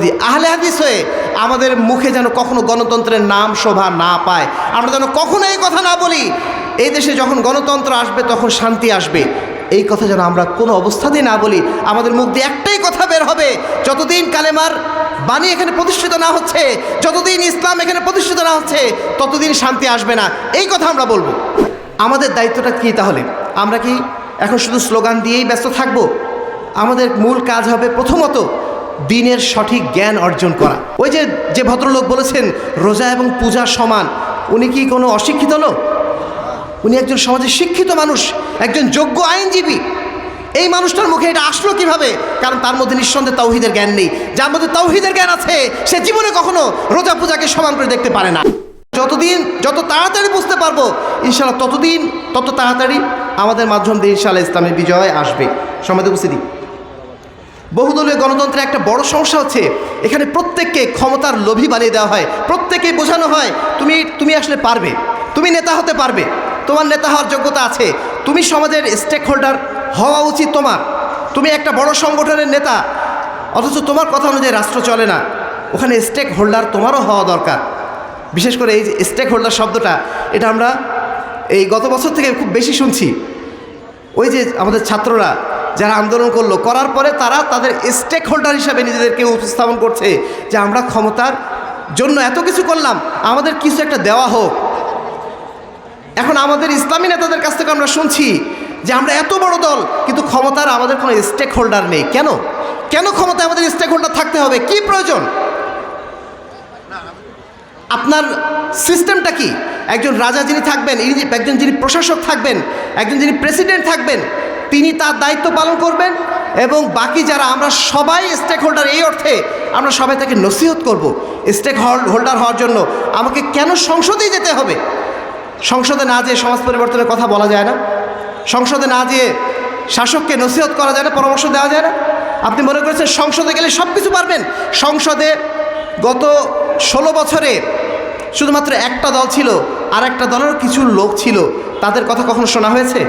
উপস্থিতি, আহলে হাদিস হয়ে আমাদের মুখে যেন কখনো গণতন্ত্রের নাম শোভা না পায়, আমরা যেন কখনো এই কথা না বলি এই দেশে যখন গণতন্ত্র আসবে তখন শান্তি আসবে, এই কথা যেন আমরা কোনো অবস্থাতেই না বলি। আমাদের মুখ দিয়ে একটাই কথা বের হবে, যতদিন কালেমার বাণী এখানে প্রতিষ্ঠিত না হচ্ছে, যতদিন ইসলাম এখানে প্রতিষ্ঠিত না হচ্ছে, ততদিন শান্তি আসবে না, এই কথা আমরা বলবো। আমাদের দায়িত্বটা কি তাহলে? আমরা কি এখন শুধু স্লোগান দিয়েই ব্যস্ত থাকবো? আমাদের মূল কাজ হবে প্রথমত দ্বীনের সঠিক জ্ঞান অর্জন করা। ওই যে ভদ্রলোক বলেছেন রোজা এবং পূজা সমান, উনি কি কোনো অশিক্ষিত লোক? উনি একজন সমাজের শিক্ষিত মানুষ, একজন যোগ্য আইনজীবী। এই মানুষটার মুখে এটা আসলো কিভাবে? কারণ তার মধ্যে নিঃসন্দেহে তাওহীদের জ্ঞান নেই। যার মধ্যে তাওহীদের জ্ঞান আছে সে জীবনে কখনো রোজা পূজাকে সমান করে দেখতে পারে না। যত তাড়াতাড়ি বুঝতে পারবো ইনশাআল্লাহ, তত তাড়াতাড়ি আমাদের মাধ্যম দিয়ে ইনশাআল্লাহ ইসলামের বিজয় আসবে। সম্মানিত উপস্থিতি, বহুদলীয় গণতন্ত্রের একটা বড় সমস্যা হচ্ছে এখানে প্রত্যেককে ক্ষমতার লোভী বানিয়ে দেওয়া হয়। প্রত্যেকেই বোঝানো হয় তুমি আসলে পারবে, তুমি নেতা হতে পারবে, তোমার নেতা হওয়ার যোগ্যতা আছে, তুমি সমাজের স্টেক হোল্ডার হওয়া উচিত তোমার, তুমি একটা বড় সংগঠনের নেতা। অথচ তোমার কথা অনুযায়ী রাষ্ট্র চলে না, ওখানে স্টেক হোল্ডার তোমারও হওয়া দরকার। বিশেষ করে এই যে স্টেক হোল্ডার শব্দটা, এটা আমরা এই গত বছর থেকে খুব বেশি শুনছি। ওই যে আমাদের ছাত্ররা যারা আন্দোলন করার পরে তারা তাদের স্টেক হোল্ডার হিসাবে নিজেদেরকে উপস্থাপন করছে যে আমরা ক্ষমতার জন্য এত কিছু করলাম, আমাদের কিছু একটা দেওয়া হোক। এখন আমাদের ইসলামী নেতাদের কাছ থেকে আমরা শুনছি যে আমরা এত বড় দল, কিন্তু ক্ষমতার আমাদের কোনো স্টেক হোল্ডার নেই। কেন ক্ষমতায় আমাদের স্টেক হোল্ডার থাকতে হবে? কি প্রয়োজন? আপনার সিস্টেমটা কি? একজন রাজা যিনি থাকবেন, একজন যিনি প্রশাসক থাকবেন, একজন যিনি প্রেসিডেন্ট থাকবেন, তিনি তার দায়িত্ব পালন করবেন এবং বাকি যারা আমরা সবাই স্টেক হোল্ডার, এই অর্থে আমরা সবাই তাকে নসিহত করব। স্টেক হোল্ডার হওয়ার জন্য আমাকে কেন সংসদেই যেতে হবে? সংসদে না যেয়ে সমাজ পরিবর্তনের কথা বলা যায় না? সংসদে না যেয়ে শাসককে নসিহত করা যায় না, পরামর্শ দেওয়া যায় না? আপনি মনে করেছেন সংসদে গেলে সব কিছু পারবেন? সংসদে গত 16 বছরে শুধুমাত্র একটা দল ছিল, আর একটা দলেরও কিছু লোক ছিল, তাদের কথা কখনো শোনা হয়েছে?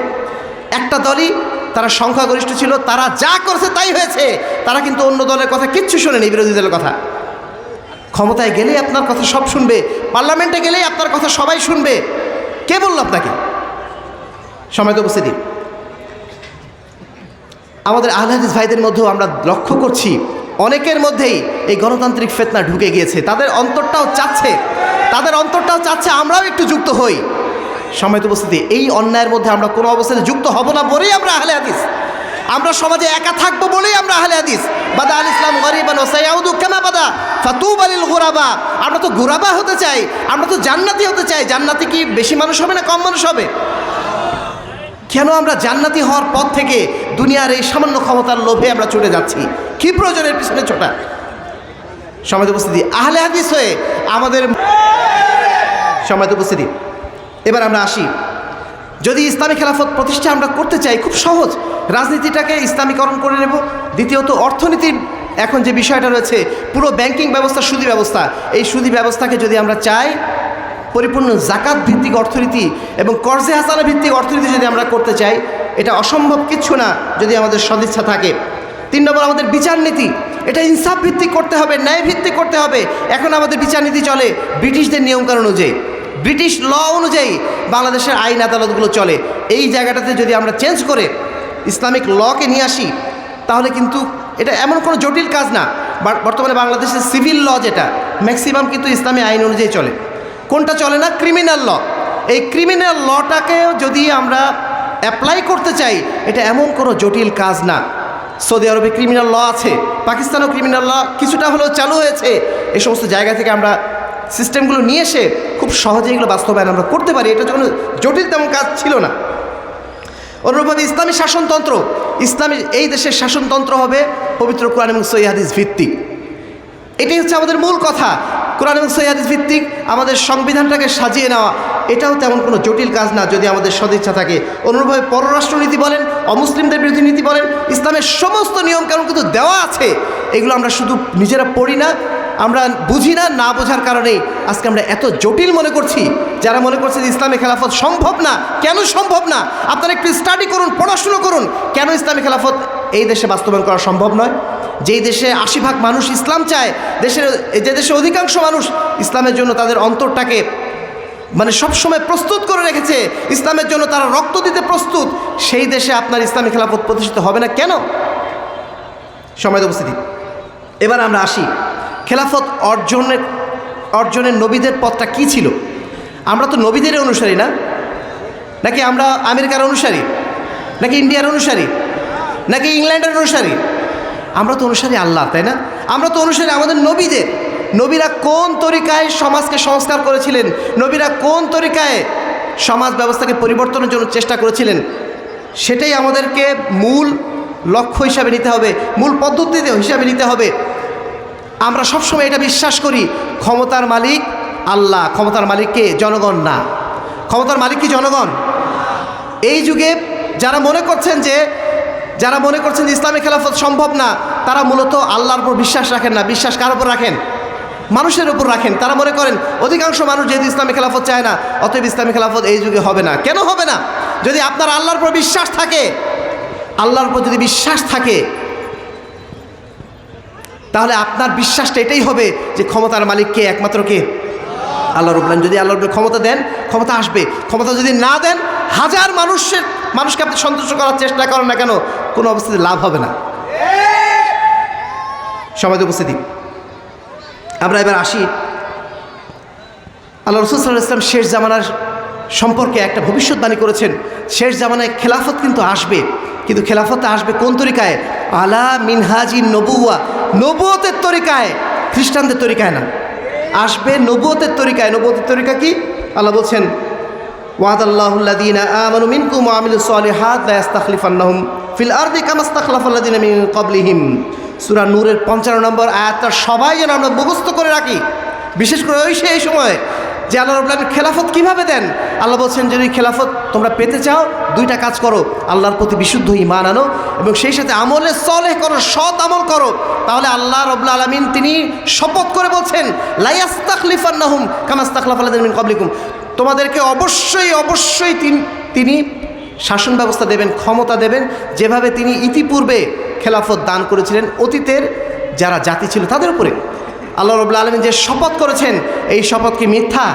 একটা দলই, তারা সংখ্যাগরিষ্ঠ ছিল, তারা যা করছে তাই হয়েছে, তারা কিন্তু অন্য দলের কথা কিচ্ছু শোনেনি, বিরোধী দলের কথা। ক্ষমতায় গেলেই আপনার কথা সব শুনবে, পার্লামেন্টে গেলেই আপনার কথা সবাই শুনবে। কে বলল আপনাকে? সম্মানিত উপস্থিতি, আমাদের আহলে হাদিস ভাইদের মধ্যেও আমরা লক্ষ্য করছি অনেকের মধ্যেই এই গণতান্ত্রিক ফিতনা ঢুকে গিয়েছে। তাদের অন্তরটাও চাচ্ছে আমরাও একটু যুক্ত হই। সম্মানিত উপস্থিতি, এই অন্যায়ের মধ্যে আমরা কোনো অবস্থায় যুক্ত হব না বলেই আমরা আহলে হাদিস। আমরা সমাজে একা থাকবো বলেই আমরা আহলে হাদিস। বাদা আল ইসলাম গরিবান ওয়া সায়াউদু কামা বাদা ফাতুবা লিল গুরাবা। আমরা তো গুরাবা হতে চাই, আমরা তো জান্নাতি হতে চাই। জান্নাতি কি বেশি মানুষ হবে না কম মানুষ হবে? কেন আমরা জান্নাতি হওয়ার পথ থেকে দুনিয়ার এই সামান্য ক্ষমতার লোভে আমরা ছুটে যাচ্ছি? কি প্রয়োজনের পিছনে ছোটা? সম্মানিত উপস্থিতি, আহলে হাদিস হয়ে আমাদের সম্মানিত উপস্থিতি, এবার আমরা আসি, যদি ইসলামী খেলাফত প্রতিষ্ঠা আমরা করতে চাই, খুব সহজ, রাজনীতিটাকে ইসলামীকরণ করে নেব। দ্বিতীয়ত অর্থনীতির এখন যে বিষয়টা রয়েছে, পুরো ব্যাংকিং ব্যবস্থা, সুদী ব্যবস্থা, এই সুদী ব্যবস্থাকে যদি আমরা চাই পরিপূর্ণ জাকাত ভিত্তিক অর্থনীতি এবং কর্জে হাসানা ভিত্তিক অর্থনীতি যদি আমরা করতে চাই, এটা অসম্ভব কিচ্ছু না যদি আমাদের সদিচ্ছা থাকে। 3 নম্বর, আমাদের বিচার নীতি, এটা ইনসাফ ভিত্তিক করতে হবে, ন্যায় ভিত্তিক করতে হবে। এখন আমাদের বিচার নীতি চলে ব্রিটিশদের নিয়মকানুন অনুযায়ী, ব্রিটিশ ল অনুযায়ী বাংলাদেশের আইন আদালতগুলো চলে। এই জায়গাটাতে যদি আমরা চেঞ্জ করে ইসলামিক লকে নিয়ে আসি, তাহলে কিন্তু এটা এমন কোনো জটিল কাজ না। বর্তমানে বাংলাদেশের সিভিল ল যেটা, ম্যাক্সিমাম কিন্তু ইসলামী আইন অনুযায়ী চলে। কোনটা চলে না? Criminal law. এই ক্রিমিনাল লটাকেও যদি আমরা অ্যাপ্লাই করতে চাই, এটা এমন কোনো জটিল কাজ না। সৌদি আরবে ক্রিমিনাল ল আছে, পাকিস্তানেও ক্রিমিনাল ল কিছুটা হলেও চালু হয়েছে। এই সমস্ত জায়গা থেকে আমরা সিস্টেমগুলো নিয়ে এসে খুব সহজে এগুলো বাস্তবায়ন আমরা করতে পারি। এটা কোনো জটিল তেমন কাজ ছিল না। অনুরূপভাবে ইসলামী শাসনতন্ত্র, এই দেশের শাসনতন্ত্র হবে পবিত্র কোরআন এবং সহিহ হাদিস ভিত্তিক। এটাই হচ্ছে আমাদের মূল কথা। কোরআন এবং সহিহ হাদিস ভিত্তিক আমাদের সংবিধানটাকে সাজিয়ে নেওয়া, এটাও তেমন কোনো জটিল কাজ না যদি আমাদের সদিচ্ছা থাকে। অনুরূপভাবে পররাষ্ট্রনীতি বলেন, অমুসলিমদের বিরোধী নীতি বলেন, ইসলামের সমস্ত নিয়মকানুন কিন্তু দেওয়া আছে। এগুলো আমরা শুধু নিজেরা পড়ি না, আমরা বুঝি না, না বোঝার কারণেই আজকে আমরা এত জটিল মনে করছি। যারা মনে করছে যে ইসলামী খেলাফত সম্ভব না, কেন সম্ভব না? আপনারা একটু স্টাডি করুন, পড়াশুনো করুন, কেন ইসলামী খেলাফত এই দেশে বাস্তবায়ন করা সম্ভব নয়। যেই দেশে 80% মানুষ ইসলাম চায়, যে দেশে অধিকাংশ মানুষ ইসলামের জন্য তাদের অন্তরটাকে মানে সবসময় প্রস্তুত করে রেখেছে, ইসলামের জন্য তারা রক্ত দিতে প্রস্তুত, সেই দেশে আপনার ইসলামী খেলাফত প্রতিষ্ঠিত হবে না কেন? সময় উপস্থিতি। এবার আমরা আসি খেলাফত অর্জনের নবীদের পথটা কি ছিল। আমরা তো নবীদের অনুসারী না, নাকি আমরা আমেরিকার অনুসারী, নাকি ইন্ডিয়ার অনুসারী, নাকি ইংল্যান্ডের অনুসারী? আমরা তো অনুসারী আল্লাহ, তাই না? আমরা তো অনুসারী আমাদের নবীদের। নবীরা কোন তরিকায় সমাজকে সংস্কার করেছিলেন, নবীরা কোন তরিকায় সমাজ ব্যবস্থাকে পরিবর্তনের জন্য চেষ্টা করেছিলেন, সেটাই আমাদেরকে মূল লক্ষ্য হিসাবে নিতে হবে, মূল পদ্ধতিতে হিসাবে নিতে হবে। আমরা সবসময় এটা বিশ্বাস করি, ক্ষমতার মালিক আল্লাহ, ক্ষমতার মালিককে জনগণ না। ক্ষমতার মালিক কি জনগণ? এই যুগে যারা মনে করছেন যে ইসলামী খেলাফত সম্ভব না, তারা মূলত আল্লাহর উপর বিশ্বাস রাখেন না। বিশ্বাস কার উপর রাখেন? মানুষের উপর রাখেন। তারা মনে করেন অধিকাংশ মানুষ যেহেতু ইসলামী খেলাফত চায় না, অতএব ইসলামী খেলাফত এই যুগে হবে না। কেন হবে না? যদি আপনার আল্লাহর উপর বিশ্বাস থাকে, আল্লাহর উপর যদি বিশ্বাস থাকে, তাহলে আপনার বিশ্বাসটা এটাই হবে যে ক্ষমতার মালিক কে? একমাত্র কে? আল্লাহ রাব্বুল আলামিন। যদি আল্লাহর উপর ক্ষমতা দেন, ক্ষমতা আসবে। ক্ষমতা যদি না দেন, হাজার মানুষকে আপনি সন্তুষ্ট করার চেষ্টা করেন না কেন, কোনো অবস্থাতে লাভ হবে না। সমাজ উপস্থিতি। আমরা এবার আসি, আল্লাহ রাসূল সাল্লাল্লাহু আলাইহি ওয়াসাল্লাম শেষ জামানার সম্পর্কে একটা ভবিষ্যৎবাণী করেছেন। শেষ জামানায় খেলাফত কিন্তু আসবে, কিন্তু খেলাফত আসবে কোন তরিকায়? আলা মিনহাজি নবুয়া, নবুয়তের তরিকায়, খ্রিস্টানদের তরিকায় না। আসবে নবুয়তের তরিকায়। নবুয়তের তরিকা কি? আল্লাহ বলছেন, ওয়াদাল্লাহুল্লাযীনা আমানু মিনকুম ওয়া আমিলুস সালিহাত লা ইস্তাখলিফান্নাহুম ফিল আরদি কামা ইস্তাখলাফাল্লাযীনা মিন ক্বাবলিহিম। সূরা নূরের 55 নম্বর আয়াতটা সবাই যেন আমরা মুখস্থ করে রাখি, বিশেষ করে সেই সময় যে আল্লাহ রাব্বুল আলামিন খেলাফত কীভাবে দেন। আল্লাহ বলছেন, যদি খেলাফত তোমরা পেতে চাও, দুইটা কাজ করো। আল্লাহর প্রতি বিশুদ্ধ ঈমান আনো এবং সেই সাথে আমলে সলেহ করো, সৎ আমল করো। তাহলে আল্লাহ রাব্বুল আলামিন তিনি শপথ করে বলছেন, লা ইস্তাখলিফান্নাহুম কামা ইস্তাখলাফাল্লাযীনা মিন ক্বাবলিকুম, তোমাদেরকে অবশ্যই তিনি শাসন ব্যবস্থা দেবেন, ক্ষমতা দেবেন, যেভাবে তিনি ইতিপূর্বে খেলাফত দান করেছিলেন অতীতের যারা জাতি ছিল তাদের উপরে। আল্লাহ রাব্বুল আলামিন যে শপথ করেছেন, এই শপথ কি মিথ্যা?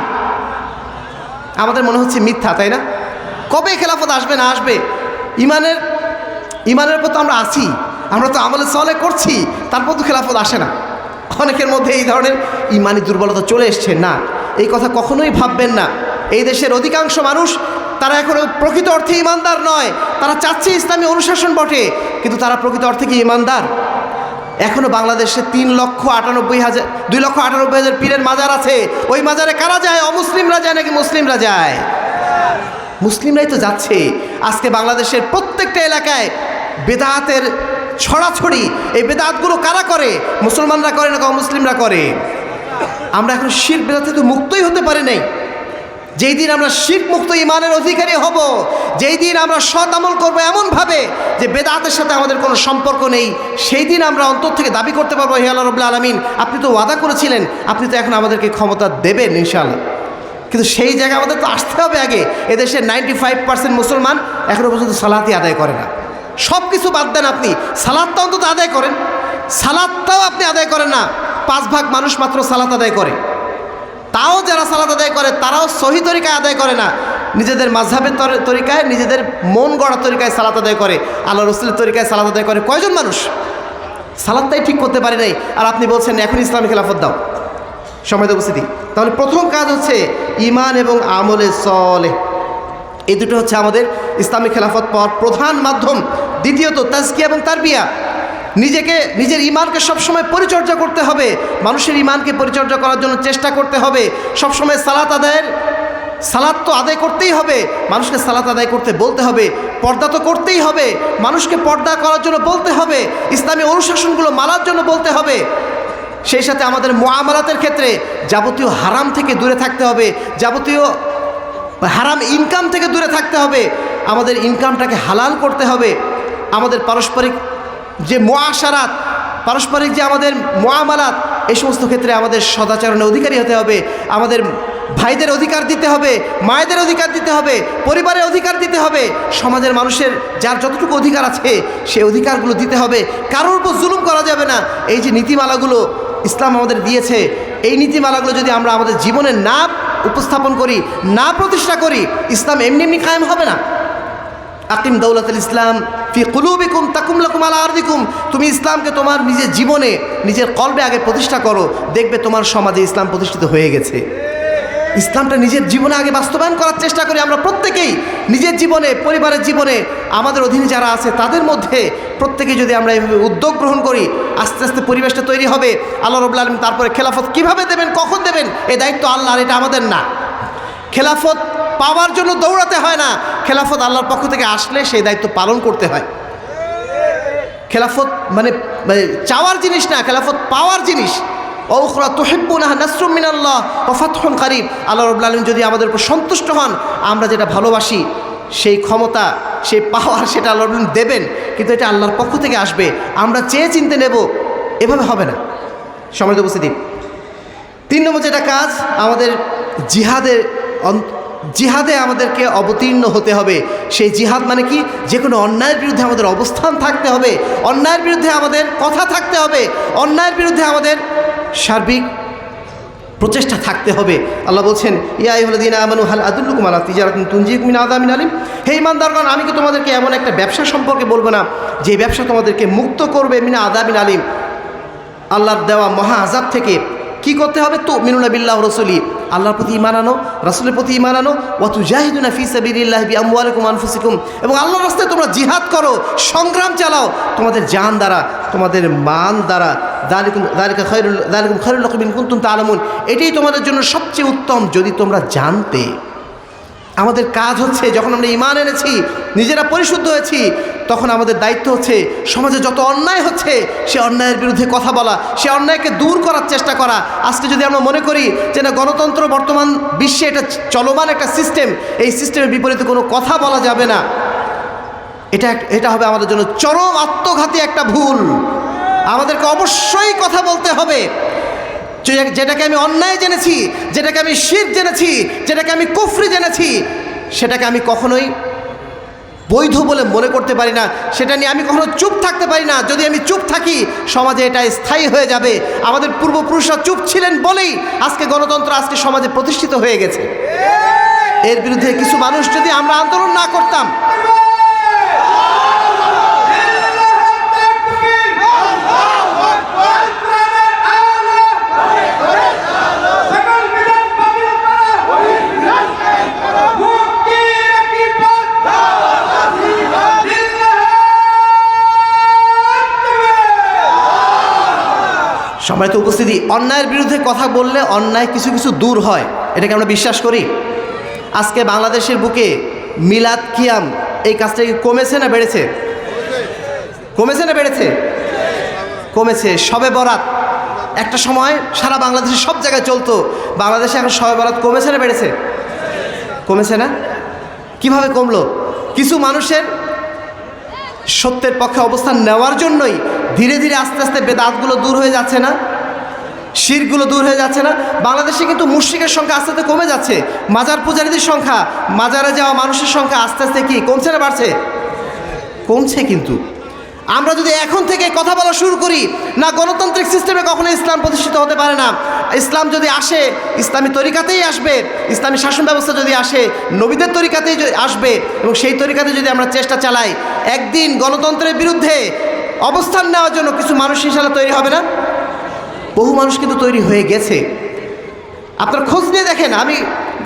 আমাদের মনে হচ্ছে মিথ্যা, তাই না? কবে খেলাফত আসবে না আসবে? ইমানের উপর তো আমরা আছি, আমরা তো আমলে সলে করছি, তারপর তো খেলাফত আসে না। অনেকের মধ্যে এই ধরনের ইমানি দুর্বলতা চলে এসছে। না, এই কথা কখনোই ভাববেন না। এই দেশের অধিকাংশ মানুষ তারা এখনও প্রকৃত অর্থে ইমানদার নয়। তারা চাচ্ছে ইসলামী অনুশাসন বটে, কিন্তু তারা প্রকৃত অর্থে কি ইমানদার? এখনও বাংলাদেশে 2,98,000 পীরের মাজার আছে। ওই মাজারে কারা যায়? অমুসলিমরা যায় নাকি মুসলিমরা যায়? মুসলিমরাই তো যাচ্ছে। আজকে বাংলাদেশের প্রত্যেকটা এলাকায় বেদাতের ছড়াছড়ি। এই বেদাতগুলো কারা করে? মুসলমানরা করে নাকি অমুসলিমরা করে? আমরা এখন শিরক বেদাত থেকে মুক্তই হতে পারি নাই। যেই দিন আমরা শিরক মুক্ত ঈমানের অধিকারী হব, যেই দিন আমরা সৎ আমল করবো এমনভাবে যে বেদাতের সাথে আমাদের কোনো সম্পর্ক নেই, সেই দিন আমরা অন্তর থেকে দাবি করতে পারবো, হে আল্লাহ রাব্বুল আলামিন, আপনি তো ওয়াদা করেছিলেন, আপনি তো এখন আমাদেরকে ক্ষমতা দেবেন ইনশাআল্লাহ। কিন্তু সেই জায়গায় আমাদের তো আসতে হবে আগে। এদেশের 95% মুসলমান এখনও পর্যন্ত সালাতই আদায় করে না। সব কিছু বাদ দেন, আপনি সালাতটা অন্তত আদায় করেন। সালাতটাও আপনি আদায় করেন না। 5 ভাগ মানুষ মাত্র সালাত আদায় করে। তাও যারা সালাত আদায় করে তারাও সহি তরিকায় আদায় করে না, নিজেদের মাযহাবের তরিকায়, নিজেদের মন গড়া তরিকায় সালাত আদায় করে। আল্লাহ রাসূলের তরিকায় সালাত আদায় করে কয়জন মানুষ? সালাতটাই ঠিক করতে পারে নাই, আর আপনি বলছেন এখন ইসলামী খেলাফত দাও। সময় উপস্থিতি। তাহলে প্রথম কাজ হচ্ছে ঈমান এবং আমলে সলেহ, এই দুটো হচ্ছে আমাদের ইসলামী খেলাফত পাওয়ার প্রধান মাধ্যম। দ্বিতীয়ত তাজকিয়া এবং তারবিয়া। নিজের ঈমানকে সবসময় পরিচর্যা করতে হবে, মানুষের ঈমানকে পরিচর্যা করার জন্য চেষ্টা করতে হবে। সবসময় সালাত তো আদায় করতেই হবে, মানুষকে সালাত আদায় করতে বলতে হবে। পর্দা তো করতেই হবে, মানুষকে পর্দা করার জন্য বলতে হবে। ইসলামী অনুশাসনগুলো মানার জন্য বলতে হবে। সেই সাথে আমাদের মুআমালাতের ক্ষেত্রে যাবতীয় হারাম থেকে দূরে থাকতে হবে, যাবতীয় হারাম ইনকাম থেকে দূরে থাকতে হবে। আমাদের ইনকামটাকে হালাল করতে হবে। আমাদের পারস্পরিক যে মুআশারাত, পারস্পরিক যে আমাদের মুআমালাত, এই সমস্ত ক্ষেত্রে আমাদের সদাচরণের অধিকারী হতে হবে, আমাদের ভাইদের অধিকার দিতে হবে, মায়েদের অধিকার দিতে হবে, পরিবারের অধিকার দিতে হবে, সমাজের মানুষের যার যতটুকু অধিকার আছে সেই অধিকারগুলো দিতে হবে। কারোর উপর জুলুম করা যাবে না। এই যে নীতিমালাগুলো ইসলাম আমাদের দিয়েছে, এই নীতিমালাগুলো যদি আমরা আমাদের জীবনে না উপস্থাপন করি, না প্রতিষ্ঠা করি, ইসলাম এমনি এমনি কায়েম হবে না। আকিম দৌলাতুল ইসলাম ফি কুলুবিকুম তাকুম লাকুম আলা আরদিকুম। তুমি ইসলামকে তোমার নিজের জীবনে, নিজের কলবে আগে প্রতিষ্ঠা করো, দেখবে তোমার সমাজে ইসলাম প্রতিষ্ঠিত হয়ে গেছে। ইসলামটা নিজের জীবনে আগে বাস্তবায়ন করার চেষ্টা করি আমরা প্রত্যেকেই, নিজের জীবনে, পরিবারের জীবনে, আমাদের অধীনে যারা আছে তাদের মধ্যে প্রত্যেকেই যদি আমরা এইভাবে উদ্যোগ গ্রহণ করি, আস্তে আস্তে পরিবেশটা তৈরি হবে। আল্লাহ রাব্বুল আলামিন তারপরে খেলাফত কিভাবে দেবেন, কখন দেবেন, এই দায়িত্ব আল্লাহর, এটা আমাদের না। খেলাফত পাওয়ার জন্য দৌড়াতে হয় না, খেলাফত আল্লাহর পক্ষ থেকে আসলে সেই দায়িত্ব পালন করতে হয়। খেলাফত মানে চাওয়ার জিনিস না, খেলাফত পাওয়ার জিনিস। ওখরা তুহিব্বুনাহা নাসরুম মিনাল্লাহ ওয়া ফাতহুন কারীব। আল্লাহ রাব্বুল আলামিন যদি আমাদের উপর সন্তুষ্ট হন, আমরা যেটা ভালোবাসি সেই ক্ষমতা, সেই পাওয়ার, সেটা আল্লাহ রাব্বুল আলামিন দেবেন, কিন্তু এটা আল্লাহর পক্ষ থেকে আসবে। আমরা চেয়ে চিনতে নেব, এভাবে হবে না। সম্মানিত উপস্থিতি, 3 নম্বর যেটা কাজ, আমাদের জিহাদে আমাদেরকে অবতীর্ণ হতে হবে। সেই জিহাদ মানে কি? যে কোনো অন্যায়ের বিরুদ্ধে আমাদের অবস্থান থাকতে হবে, অন্যায়ের বিরুদ্ধে আমাদের কথা থাকতে হবে, অন্যায়ের বিরুদ্ধে আমাদের সার্বিক প্রচেষ্টা থাকতে হবে। আল্লাহ বলছেন, ইয়া আইয়ুহাল্লাযীনা আমানু হাল আদুল্লুকুম আলা তিজারাতিন তুনজিকুম মিন আযাবিন আলীম। হে ঈমানদারগণ, আমি কি তোমাদেরকে এমন একটা ব্যবসা সম্পর্কে বলবো না যে ব্যবসা তোমাদেরকে মুক্ত করবে মিন আযাবিন আলীম, আল্লাহর দেওয়া মহা আযাব থেকে। কি করতে হবে? তুমিনুনা বিল্লাহি ওয়া রাসূলি, আল্লাহর প্রতি ঈমান আনো, রাসূলের প্রতি ঈমান আনো, ওয়া তুজাহিদুনা ফি সাবিলিল্লাহি বিআমওয়ালিকুম ওয়া আনফুসিকুম, এবং আল্লাহর রাস্তায় তোমরা জিহাদ করো, সংগ্রাম চালাও তোমাদের জান দ্বারা, তোমাদের মান দ্বারা। যালিকা খায়রুল লাকুম ইন কুনতুম তা'লামুন, এটাই তোমাদের জন্য সবচেয়ে উত্তম যদি তোমরা জানতে। আমাদের কাজ হচ্ছে, যখন আমরা ঈমান এনেছি, নিজেরা পরিশুদ্ধ হয়েছি, তখন আমাদের দায়িত্ব হচ্ছে সমাজে যত অন্যায় হচ্ছে সে অন্যায়ের বিরুদ্ধে কথা বলা, সে অন্যায়কে দূর করার চেষ্টা করা। আজকে যদি আমরা মনে করি যে না, গণতন্ত্র বর্তমান বিশ্বে এটা চলমান একটা সিস্টেম, এই সিস্টেমের বিপরীতে কোনো কথা বলা যাবে না, এটা হবে আমাদের জন্য চরম আত্মঘাতী একটা ভুল। আমাদেরকে অবশ্যই কথা বলতে হবে। যেটাকে আমি অন্যায় জেনেছি, যেটাকে আমি শিরক জেনেছি, যেটাকে আমি কুফরি জেনেছি, সেটাকে আমি কখনোই বৈধ বলে মনে করতে পারি না, সেটা নিয়ে আমি কখনো চুপ থাকতে পারি না। যদি আমি চুপ থাকি, সমাজে এটা স্থায়ী হয়ে যাবে। আমাদের পূর্বপুরুষরা চুপ ছিলেন বলেই আজকে গণতন্ত্র আজকে সমাজে প্রতিষ্ঠিত হয়ে গেছে। এর বিরুদ্ধে কিছু মানুষ যদি আমরা আন্দোলন না করতাম, সম্মানিত উপস্থিতি, অন্যায়ের বিরুদ্ধে কথা বললে অন্যায় কিছু কিছু দূর হয়, এটাকে আমরা বিশ্বাস করি। আজকে বাংলাদেশের বুকে মিলাদ কিয়াম এই কাজটা কি কমেছে না বেড়েছে? কমেছে না বেড়েছে? কমেছে। শবে বরাত একটা সময় সারা বাংলাদেশে সব জায়গায় চলতো, বাংলাদেশে এখন শবে বরাত কমেছে না বেড়েছে? কমেছে না? কিভাবে কমলো? কিছু মানুষের সত্যের পক্ষে অবস্থান নেওয়ার জন্যই ধীরে ধীরে আস্তে আস্তে বেদাতগুলো দূর হয়ে যাচ্ছে না, শিরকগুলো দূর হয়ে যাচ্ছে না। বাংলাদেশে কিন্তু মুশরিকের সংখ্যা আস্তে আস্তে কমে যাচ্ছে, মাজার পূজারীদের সংখ্যা, মাজারে যাওয়া মানুষের সংখ্যা আস্তে আস্তে কি কমছে না বাড়ছে? কমছে। কিন্তু আমরা যদি এখন থেকে কথা বলা শুরু করি, না গণতান্ত্রিক সিস্টেমে কখনো ইসলাম প্রতিষ্ঠিত হতে পারে না। ইসলাম যদি আসে ইসলামী তরিকাতেই আসবে, ইসলামী শাসন ব্যবস্থা যদি আসে নবীদের তরিকাতেই আসবে, এবং সেই তরিকাতে যদি আমরা চেষ্টা চালাই, একদিন গণতন্ত্রের বিরুদ্ধে অবস্থান নেওয়ার জন্য কিছু মানুষ ইনশাআল্লাহ তৈরি হবে না? বহু মানুষ কিন্তু তৈরি হয়ে গেছে। আপনার খোঁজ নিয়ে দেখেন, আমি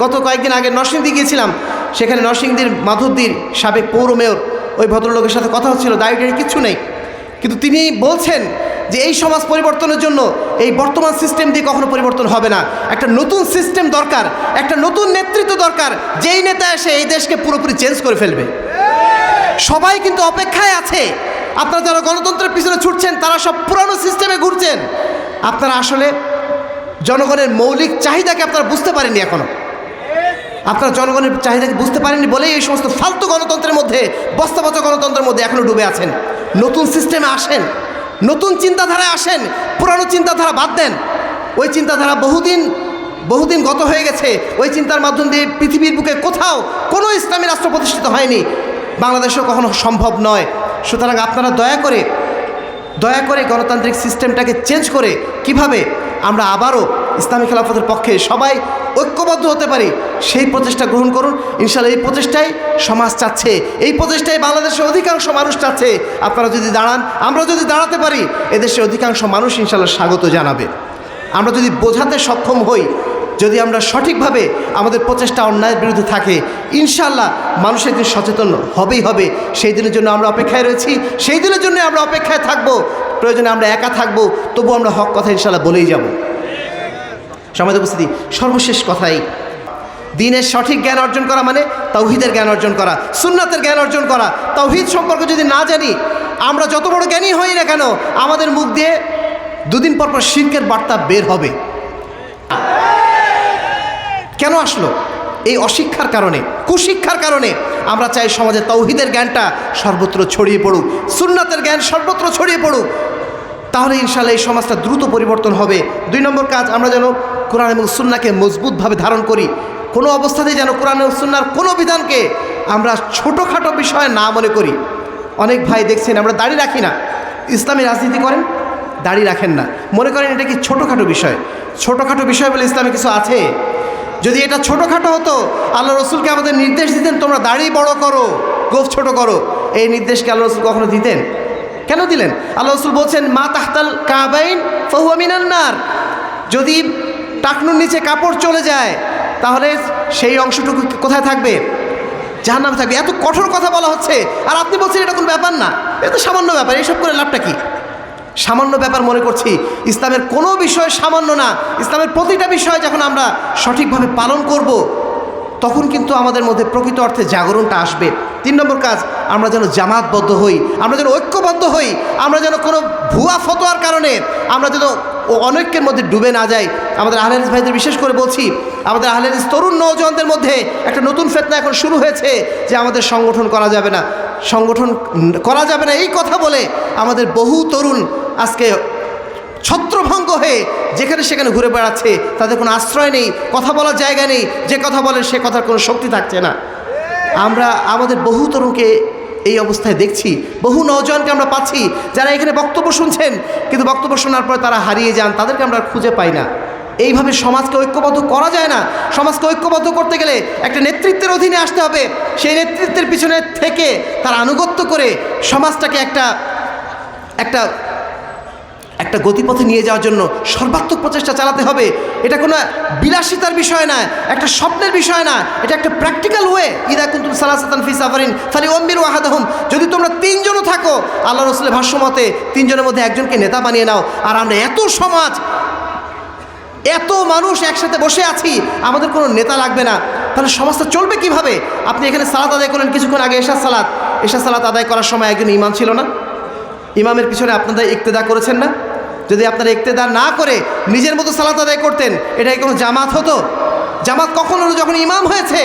গত কয়েকদিন আগে নরসিংদী গিয়েছিলাম, সেখানে নরসিংদীর মাধবদীর সাবেক পৌর মেয়র ওই ভদ্রলোকের সাথে কথা হচ্ছিল, দায়িত্ব কিছু নেই, কিন্তু তিনি বলছেন যে এই সমাজ পরিবর্তনের জন্য এই বর্তমান সিস্টেম দিয়ে কখনো পরিবর্তন হবে না, একটা নতুন সিস্টেম দরকার, একটা নতুন নেতৃত্ব দরকার, যেই নেতা এসে এই দেশকে পুরোপুরি চেঞ্জ করে ফেলবে। সবাই কিন্তু অপেক্ষায় আছে। আপনারা যারা গণতন্ত্রের পিছনে ছুটছেন তারা সব পুরানো সিস্টেমে ঘুরছেন। আপনারা আসলে জনগণের মৌলিক চাহিদাকে আপনারা বুঝতে পারেননি এখনো। আপনারা জনগণের চাহিদাকে বুঝতে পারেননি বলেই এই সমস্ত ফালতু গণতন্ত্রের মধ্যে, বস্তাপচা গণতন্ত্রের মধ্যে এখনো ডুবে আছেন। নতুন সিস্টেমে আসেন, নতুন চিন্তাধারায় আসেন, পুরানো চিন্তাধারা বাদ দেন। ওই চিন্তাধারা বহুদিন গত হয়ে গেছে। ওই চিন্তার মাধ্যম দিয়ে পৃথিবীর বুকে কোথাও কোনো ইসলামী রাষ্ট্র প্রতিষ্ঠিত হয়নি, বাংলাদেশেও কখনো সম্ভব নয়। সুতরাং আপনারা দয়া করে গণতান্ত্রিক সিস্টেমটাকে চেঞ্জ করে কিভাবে আমরা আবারও ইসলামী খেলাফতের পক্ষে সবাই ঐক্যবদ্ধ হতে পারি, সেই প্রচেষ্টা গ্রহণ করুন। ইনশাআল্লাহ এই প্রচেষ্টাই সমাজ চাচ্ছে, এই প্রচেষ্টাই বাংলাদেশের অধিকাংশ মানুষ চাচ্ছে। আপনারা যদি দাঁড়ান, আমরা যদি দাঁড়াতে পারি, এদেশের অধিকাংশ মানুষ ইনশাআল্লাহ স্বাগত জানাবে। আমরা যদি বোঝাতে সক্ষম হই, যদি আমরা সঠিকভাবে আমাদের প্রচেষ্টা অন্যায়ের বিরুদ্ধে থাকে, ইনশাআল্লাহ মানুষের দিন সচেতন হবে। সেই দিনের জন্য আমরা অপেক্ষায় রয়েছি, সেই দিনের জন্য আমরা অপেক্ষায় থাকব। প্রয়োজনে আমরা একা থাকব, তবু আমরা হক কথা ইনশাআল্লাহ বলেই যাব। সমাজে উপস্থিতি, সর্বশেষ কথাই, দ্বীনের সঠিক জ্ঞান অর্জন করা মানে তাওহীদের জ্ঞান অর্জন করা, সুন্নাতের জ্ঞান অর্জন করা। তাওহীদ সম্পর্কে যদি না জানি, আমরা যত বড় জ্ঞানী হই না কেন, আমাদের মুখ দিয়ে দুদিন পর শিরকের বার্তা বের হবে। কেন আসলো? এই অশিক্ষার কারণে, কুশিক্ষার কারণে। আমরা চাই সমাজে তাওহীদের জ্ঞানটা সর্বত্র ছড়িয়ে পড়ুক, সুন্নাতের জ্ঞান সর্বত্র ছড়িয়ে পড়ুক। তাহলে ইনশাআল্লাহ এই সমাজটা দ্রুত পরিবর্তন হবে। 2 নম্বর কাজ, আমরা যেন কোরআন এবং সুন্নাহকে মজবুতভাবে ধারণ করি। কোনো অবস্থাতেই যেন কোরআন এবং সুন্নাহর কোনো বিধানকে আমরা ছোটোখাটো বিষয় না মনে করি। অনেক ভাই দেখছেন, আমরা দাড়ি রাখি না, ইসলামী রাজনীতি করেন, দাড়ি রাখেন না, মনে করেন এটা কি ছোটোখাটো বিষয়। ছোটোখাটো বিষয় বলে ইসলামে কিছু আছে? যদি এটা ছোটোখাটো হতো, আল্লাহ রসুলকে আমাদের নির্দেশ দিতেন, তোমরা দাড়ি বড় করো, গোঁফ ছোট করো। এই নির্দেশকে আল্লাহ রসুল কখনো দিতেন? কেন দিলেন? আল্লাহ রসুল বলছেন, মা তাহতাল কাবাইন ফাহুয়া মিনান নার। যদি টাকনুর নিচে কাপড় চলে যায়, তাহলে সেই অংশটুকু কোথায় থাকবে? জাহান্নামে থাকবে। এত কঠোর কথা বলা হচ্ছে, আর আপনি বলছেন এটা কোনো ব্যাপার না, এটা সামান্য ব্যাপার, এইসব করে লাভটা কি? সামান্য ব্যাপার মনে করছি। ইসলামের কোনো বিষয় সামান্য না। ইসলামের প্রতিটা বিষয় যখন আমরা সঠিকভাবে পালন করব, তখন কিন্তু আমাদের মধ্যে প্রকৃত অর্থে জাগরণটা আসবে। 3 নম্বর কাজ, আমরা যেন জামাতবদ্ধ হই, আমরা যেন ঐক্যবদ্ধ হই, আমরা যেন কোনো ভুয়া ফতোয়ার কারণে আমরা যেন অনৈক্যের মধ্যে ডুবে না যাই। আমাদের আহলে হাদিস ভাইদের বিশেষ করে বলছি, আমাদের আহলে হাদিস তরুণ নওজওয়ানদের মধ্যে একটা নতুন ফিতনা এখন শুরু হয়েছে যে আমাদের সংগঠন করা যাবে না, এই কথা বলে আমাদের বহু তরুণ আজকে ছত্রভঙ্গ হয়ে যেখানে সেখানে ঘুরে বেড়াচ্ছে। তাদের কোনো আশ্রয় নেই, কথা বলার জায়গা নেই, যে কথা বলে সে কথার কোনো শক্তি থাকছে না। আমরা আমাদের বহু তরুণকে এই অবস্থায় দেখছি, বহু নওজওয়ানকে আমরা পাচ্ছি যারা এখানে বক্তব্য শুনছেন, কিন্তু বক্তব্য শোনার পরে তারা হারিয়ে যান, তাদেরকে আমরা খুঁজে পাই না। এইভাবে সমাজকে ঐক্যবদ্ধ করা যায় না। সমাজকে ঐক্যবদ্ধ করতে গেলে একটা নেতৃত্বের অধীনে আসতে হবে। সেই নেতৃত্বের পিছনে থেকে তার আনুগত্য করে সমাজটাকে একটা গতিপথে নিয়ে যাওয়ার জন্য সর্বাত্মক প্রচেষ্টা চালাতে হবে। এটা কোনো বিলাসিতার বিষয় না, একটা স্বপ্নের বিষয় না, এটা একটা প্র্যাকটিক্যাল ওয়ে। ইদা কুনতুম সালাসাতান ফি সাফারিন ফালিউম্মিরু আহাদাহুম। যদি তোমরা 3 জনও থাকো, আল্লাহ রাসূলের ভাষ্যমতে 3 জনের মধ্যে একজনকে নেতা বানিয়ে নাও। আর আমরা এত সমাজ, এত মানুষ একসাথে বসে আছি, আমাদের কোনো নেতা লাগবে না, তাহলে সমাজটা চলবে কিভাবে? আপনি এখানে সালাত আদায় করলেন কিছুক্ষণ আগে, এশা সালাত আদায় করার সময় একজন ইমাম ছিল না? ইমামের পিছনে আপনাদের ইক্তেদা করেছেন না? যদি আপনারা ইক্তেদা না করে নিজের মতো সালাত আদায় করতেন, এটাই কোনো জামাত হতো? জামাত কখন হলো? যখন ইমাম হয়েছে।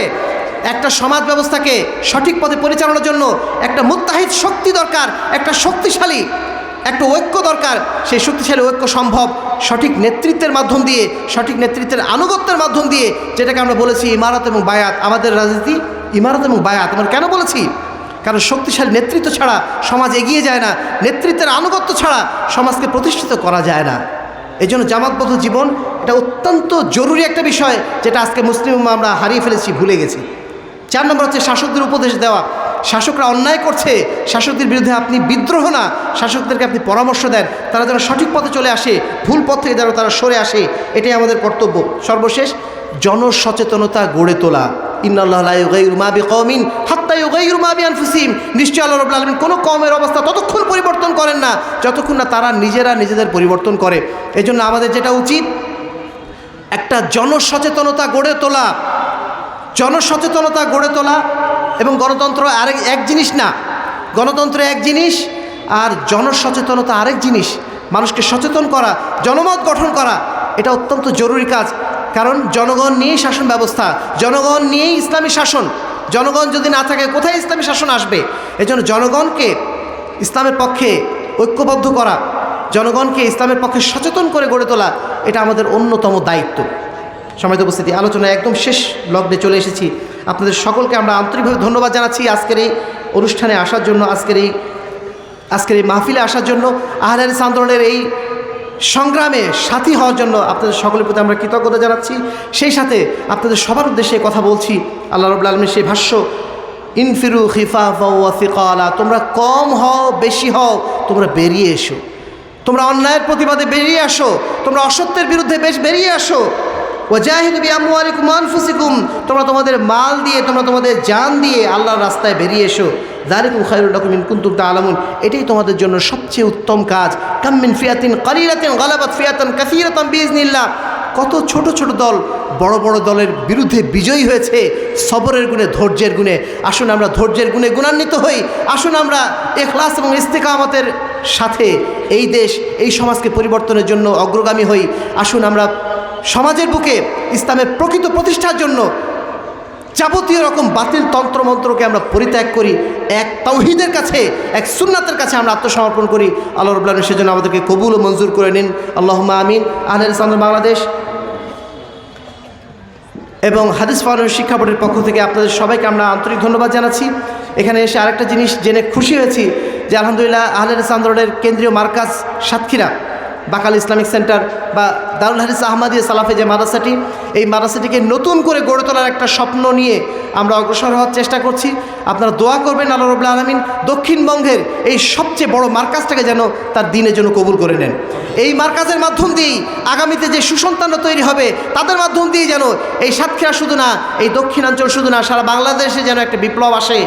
একটা সমাজ ব্যবস্থাকে সঠিক পথে পরিচালনার জন্য একটা মুত্তাহিদ শক্তি দরকার, একটা শক্তিশালী একটা ঐক্য দরকার। সেই শক্তিশালী ঐক্য সম্ভব সঠিক নেতৃত্বের মাধ্যম দিয়ে, সঠিক নেতৃত্বের আনুগত্যের মাধ্যম দিয়ে, যেটাকে আমরা বলেছি ইমারত এবং বায়াত। আমাদের রাজনীতি ইমারত এবং বায়াত। আমরা কেন বলেছি? কারণ শক্তিশালী নেতৃত্ব ছাড়া সমাজ এগিয়ে যায় না, নেতৃত্বের আনুগত্য ছাড়া সমাজকে প্রতিষ্ঠিত করা যায় না। এই জন্য জামাতবদ্ধ জীবন এটা অত্যন্ত জরুরি একটা বিষয়, যেটা আজকে মুসলিম আমরা হারিয়ে ফেলেছি, ভুলে গেছি। 4 নম্বর হচ্ছে শাসকদের উপদেশ দেওয়া। শাসকরা অন্যায় করছে, শাসকদের বিরুদ্ধে আপনি বিদ্রোহ না, শাসকদেরকে আপনি পরামর্শ দেন, তারা যেন সঠিক পথে চলে আসে, ভুল পথ থেকে যেন তারা সরে আসে, এটাই আমাদের কর্তব্য। সর্বশেষ, জনসচেতনতা গড়ে তোলা। ইন্নাল্লাহা লা ইউগাইয়িরু মা বিকওমিন হাত্তা ইউগাইয়িরু মা বিআনফুসিহিম। নিশ্চয়ই আল্লাহ রাব্বুল আলামিন কোনো কওমের অবস্থা ততক্ষণ পরিবর্তন করেন না যতক্ষণ না তারা নিজেদের পরিবর্তন করে। এই জন্য আমাদের যেটা উচিত, একটা জনসচেতনতা গড়ে তোলা। জনসচেতনতা গড়ে তোলা এবং গণতন্ত্র এক জিনিস না। গণতন্ত্র এক জিনিস আর জনসচেতনতা আরেক জিনিস। মানুষকে সচেতন করা, জনমত গঠন করা, এটা অত্যন্ত জরুরি কাজ। কারণ জনগণ নিয়েই শাসন ব্যবস্থা, জনগণ নিয়েই ইসলামী শাসন। জনগণ যদি না থাকে কোথায় ইসলামী শাসন আসবে? এজন্য জনগণকে ইসলামের পক্ষে ঐক্যবদ্ধ করা, জনগণকে ইসলামের পক্ষে সচেতন করে গড়ে তোলা, এটা আমাদের অন্যতম দায়িত্ব। সম্মানিত উপস্থিতি, আলোচনায় একদম শেষ লগ্নে চলে এসেছি। আপনাদের সকলকে আমরা আন্তরিকভাবে ধন্যবাদ জানাচ্ছি আজকের এই অনুষ্ঠানে আসার জন্য, আজকের এই মাহফিলে আসার জন্য, আহলে হাদিস আন্দোলনের এই সংগ্রামে সাথী হওয়ার জন্য আপনাদের সকলের প্রতি আমরা কৃতজ্ঞতা জানাচ্ছি। সেই সাথে আপনাদের সবার উদ্দেশ্যে কথা বলছি, আল্লাহ রাব্বুল আলামিনের সেই ভাষ্য, ইনফিরু খিফাফা ওয়া সিকালা, তোমরা কম হও বেশি হও, তোমরা বেরিয়ে এসো, তোমরা অন্যায়ের প্রতিবাদে বেরিয়ে আসো, তোমরা অসত্যের বিরুদ্ধে বেশ বেরিয়ে আসো। ওয়াজাহিদু বিআমওয়ালিকুম ওয়া আনফুসিকুম, তোমরা তোমাদের মাল দিয়ে, তোমরা তোমাদের জান দিয়ে আল্লাহর রাস্তায় বেরিয়ে এসো। যালিকুম খায়রুল লাকুম ইন কুনতুম তা'লামুন, এটাই তোমাদের জন্য সবচেয়ে উত্তম কাজ। কাম মিন ফিয়াতিন কালিলাতিন গালাবাত ফিয়াতান কাসীরাতান বিইজনিল্লাহ, কত ছোট ছোট দল বড় বড় দলের বিরুদ্ধে বিজয়ী হয়েছে সবরের গুণে, ধৈর্যের গুণে। আসুন আমরা ধৈর্যের গুণে গুণান্বিত হই। আসুন আমরা ইখলাস এবং ইস্তিকামতের সাথে এই দেশ, এই সমাজকে পরিবর্তনের জন্য অগ্রগামী হই। আসুন আমরা সমাজের বুকে ইসলামের প্রকৃত প্রতিষ্ঠার জন্য যাবতীয় রকম বাতিল তন্ত্রমন্ত্রকে আমরা পরিত্যাগ করি, এক তাওহীদের কাছে, এক সুন্নাতের কাছে আমরা আত্মসমর্পণ করি। আল্লাহ রাব্বুল আলামিন সেজন্য আমাদেরকে কবুল ও মঞ্জুর করে নিন, আল্লাহুম্মা আমিন। আহলে হাদিস আন্দোলন বাংলাদেশ এবং হাদিস ফাউন্ডেশন শিক্ষা বোর্ডের পক্ষ থেকে আপনাদের সবাইকে আমরা আন্তরিক ধন্যবাদ জানাচ্ছি। এখানে এসে আরেকটা জিনিস জেনে খুশি হয়েছি যে আলহামদুলিল্লাহ আহলে হাদিস আন্দোলনের কেন্দ্রীয় মার্কাজ সাতক্ষীরা বাকাল ইসলামিক সেন্টার বা দারুল হাদিস আহমদিয়া সালাফে যে মাদ্রাসাটি, এই মাদ্রাসাটিকে নতুন করে গড়ে তোলার একটা স্বপ্ন নিয়ে আমরা অগ্রসর হওয়ার চেষ্টা করছি। আপনারা দোয়া করবেন আল্লাহ রাব্বুল আলামিন দক্ষিণবঙ্গের এই সবচেয়ে বড় মার্কাজটাকে যেন তার দ্বীনের জন্য কবুল করে নেন। এই মার্কাজের মাধ্যম দিয়েই আগামীতে যে সুসন্তানরা তৈরি হবে, তাদের মাধ্যম দিয়ে যেন এই সাতক্ষীরা শুধু না, এই দক্ষিণাঞ্চল শুধু না, সারা বাংলাদেশে যেন একটা বিপ্লব আসে,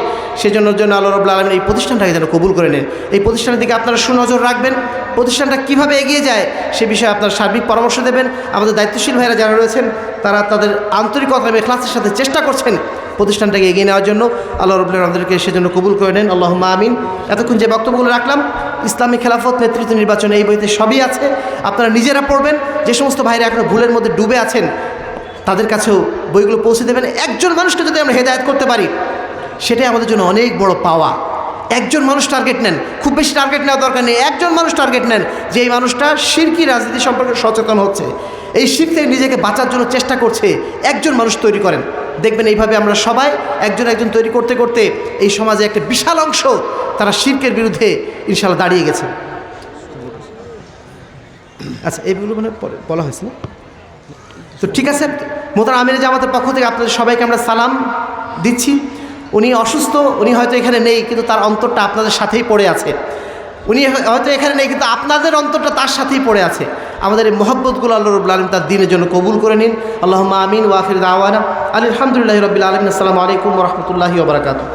সেজন্য আল্লাহ রাব্বুল আলামিন এই প্রতিষ্ঠানটাকে যেন কবুল করে নেন। এই প্রতিষ্ঠানের দিকে আপনারা সুনজর রাখবেন, প্রতিষ্ঠানটা কীভাবে এগিয়ে যায় সে বিষয়ে আপনার সার্বিক পরামর্শ দেবেন। আমাদের দায়িত্বশীল ভাইরা যারা রয়েছেন তারা তাদের আন্তরিকতা এবং ইখলাসের সাথে চেষ্টা করছেন প্রতিষ্ঠানটাকে এগিয়ে নেওয়ার জন্য। আল্লাহ রাব্বুল আলামিন আমাদেরকে সেজন্য কবুল করে নেন, আল্লাহুম্মা আমিন। এতক্ষণ যে বক্তব্যগুলো রাখলাম ইসলামী খেলাফত নেতৃত্ব নির্বাচনে, এই বইতে সবই আছে, আপনারা নিজেরা পড়বেন। যে সমস্ত ভাইরা এখনও ভুলের মধ্যে ডুবে আছেন তাদের কাছেও বইগুলো পৌঁছে দেবেন। একজন মানুষকে যদি আমরা হেদায়েত করতে পারি সেটাই আমাদের জন্য অনেক বড় পাওয়া। একজন মানুষ টার্গেট নেন, খুব বেশি টার্গেট নেওয়ার দরকার নেই, একজন মানুষ টার্গেট নেন যে এই মানুষটা শিরকি রাজনীতি সম্পর্কে সচেতন হচ্ছে, এই শিরক থেকে নিজেকে বাঁচার জন্য চেষ্টা করছে, একজন মানুষ তৈরি করেন। দেখবেন এইভাবে আমরা সবাই একজন একজন তৈরি করতে করতে এই সমাজে একটা বিশাল অংশ তারা শিরকের বিরুদ্ধে ইনশাআল্লাহ দাঁড়িয়ে গেছে। আচ্ছা, এইগুলো মানে বলা হয়েছে না তো, ঠিক আছে। মোহতারাম আমির জামাতের পক্ষ থেকে আপনাদের সবাইকে আমরা সালাম দিচ্ছি। উনি অসুস্থ, উনি হয়তো এখানে নেই, কিন্তু তার অন্তরটা আপনাদের সাথেই পড়ে আছে। উনি হয়তো এখানে নেই, কিন্তু আপনাদের অন্তরটা তার সাথেই পড়ে আছে। আমাদের এই মহব্বতগুলো আল্লাহ রাব্বুল আলামিন তার দ্বীনের জন্য কবুল করে নিন, আল্লাহুম্মা আমিন। ওয়া আখিরু দাওয়ানা আলহামদুলিল্লাহি রাব্বিল আলামিন। আসসালামু আলাইকুম ওয়া রাহমাতুল্লাহি ওয়া বারাকাতুহু।